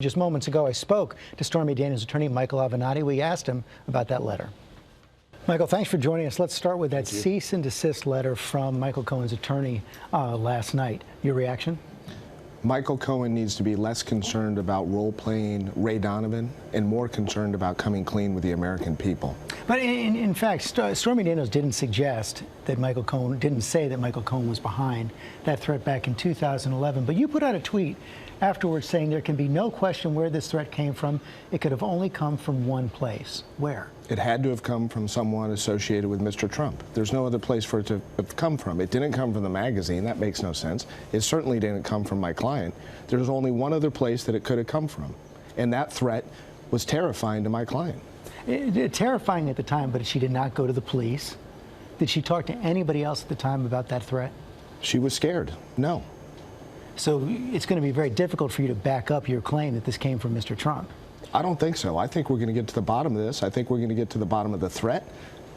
Just moments ago, I spoke to Stormy Daniels' attorney, Michael Avenatti. We asked him about that letter. Michael, thanks for joining us. Let's start with that cease and desist letter from Michael Cohen's attorney last night. Your reaction? Michael Cohen needs to be less concerned about role-playing Ray Donovan and more concerned about coming clean with the American people. But in fact, Stormy Daniels didn't suggest that Michael Cohen, didn't say that Michael Cohen was behind that threat back in 2011. But you put out a tweet afterwards saying there can be no question where this threat came from. It could have only come from one place. Where? It had to have come from someone associated with Mr. Trump. There's no other place for it to have come from. It didn't come from the magazine. That makes no sense. It certainly didn't come from my client. There's only one other place that it could have come from. And that threat was terrifying to my client. Terrifying at the time, but she did not go to the police. Did she talk to anybody else at the time about that threat? She was scared. No. So it's going to be very difficult for you to back up your claim that this came from Mr. Trump. I don't think so. I think we're going to get to the bottom of this. I think we're going to get to the bottom of the threat,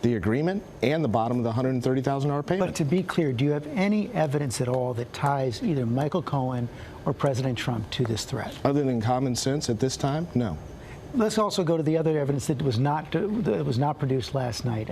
the agreement, and the bottom of the $130,000 payment. But to be clear, do you have any evidence at all that ties either Michael Cohen or President Trump to this threat? Other than common sense at this time, no. Let's also go to the other evidence that was not produced last night.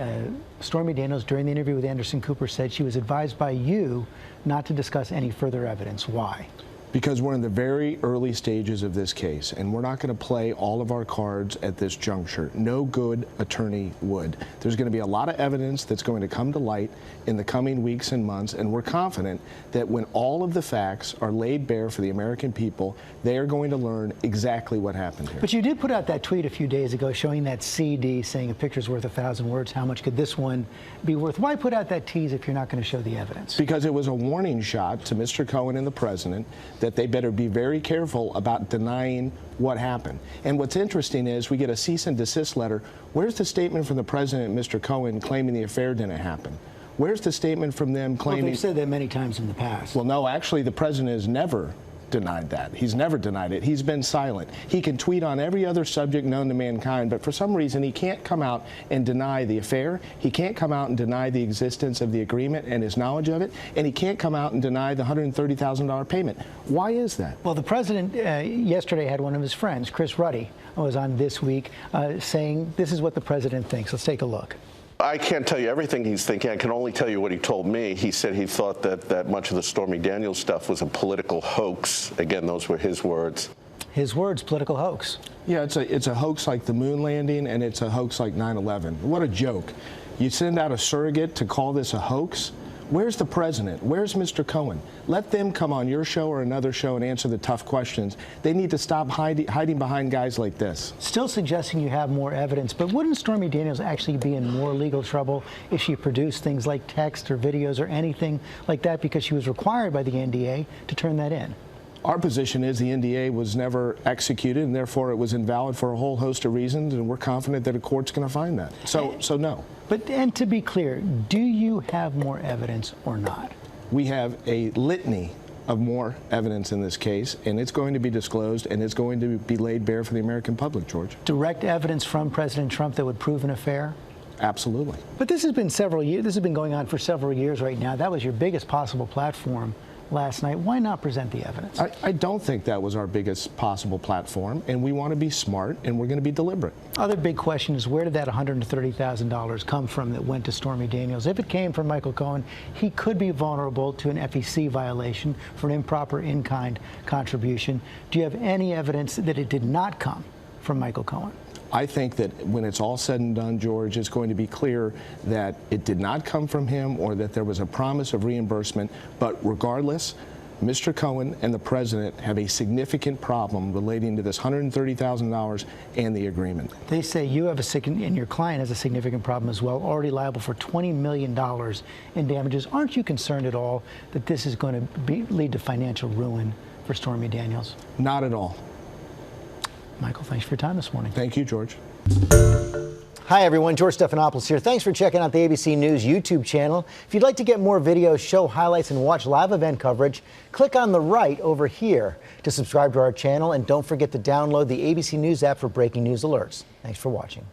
Stormy Daniels, during the interview with Anderson Cooper, said she was advised by you not to discuss any further evidence. Why? Because we're in the very early stages of this case, and we're not going to play all of our cards at this juncture. No good attorney would. There's going to be a lot of evidence that's going to come to light in the coming weeks and months, and we're confident that when all of the facts are laid bare for the American people, they are going to learn exactly what happened here. But you did put out that tweet a few days ago showing that CD saying a picture's worth 1,000 words. How much could this one be worth? Why put out that tease if you're not going to show the evidence? Because it was a warning shot to Mr. Cohen and the president that they better be very careful about denying what happened. And what's interesting is we get a cease and desist letter. Where's the statement from the president, Mr. Cohen, claiming the affair didn't happen? Where's the statement from them claiming... Well, they've said that many times in the past. Well, no, actually, the president has never denied that. He's never denied it. He's been silent. He can tweet on every other subject known to mankind, but for some reason he can't come out and deny the affair. He can't come out and deny the existence of the agreement and his knowledge of it, and he can't come out and deny the $130,000 payment. Why is that? Well, the president yesterday had one of his friends, Chris Ruddy, was on This Week saying this is what the president thinks. Let's take a look. I can't tell you everything he's thinking. I can only tell you what he told me. He said he thought that much of the Stormy Daniels stuff was a political hoax. Again, those were his words. His words, political hoax. Yeah, it's a hoax like the moon landing, and it's a hoax like 9/11. What a joke. You send out a surrogate to call this a hoax? Where's the president? Where's Mr. Cohen? Let them come on your show or another show and answer the tough questions. They need to stop hiding behind guys like this. Still suggesting you have more evidence, but wouldn't Stormy Daniels actually be in more legal trouble if she produced things like text or videos or anything like that because she was required by the NDA to turn that in? Our position is the NDA was never executed, and therefore it was invalid for a whole host of reasons, and we're confident that a court's going to find that. So no. But, and to be clear, do you have more evidence or not? We have a litany of more evidence in this case, and it's going to be disclosed, and it's going to be laid bare for the American public, George. Direct evidence from President Trump that would prove an affair? Absolutely. But this has been several years. This has been going on for several years right now. That was your biggest possible platform last night. Why not present the evidence? I don't think that was our biggest possible platform, and we want to be smart, and we're going to be deliberate. Other big question is, where did that $130,000 come from that went to Stormy Daniels? If it came from Michael Cohen, he could be vulnerable to an FEC violation for an improper in-kind contribution. Do you have any evidence that it did not come from Michael Cohen? I think that when it's all said and done, George, it's going to be clear that it did not come from him or that there was a promise of reimbursement. But regardless, Mr. Cohen and the president have a significant problem relating to this $130,000 and the agreement. They say you have and your client has a significant problem as well, already liable for $20 million in damages. Aren't you concerned at all that this is going to lead to financial ruin for Stormy Daniels? Not at all. Michael, thanks for your time this morning. Thank you, George. Hi, everyone. George Stephanopoulos here. Thanks for checking out the ABC News YouTube channel. If you'd like to get more videos, show highlights, and watch live event coverage, click on the right over here to subscribe to our channel. And don't forget to download the ABC News app for breaking news alerts. Thanks for watching.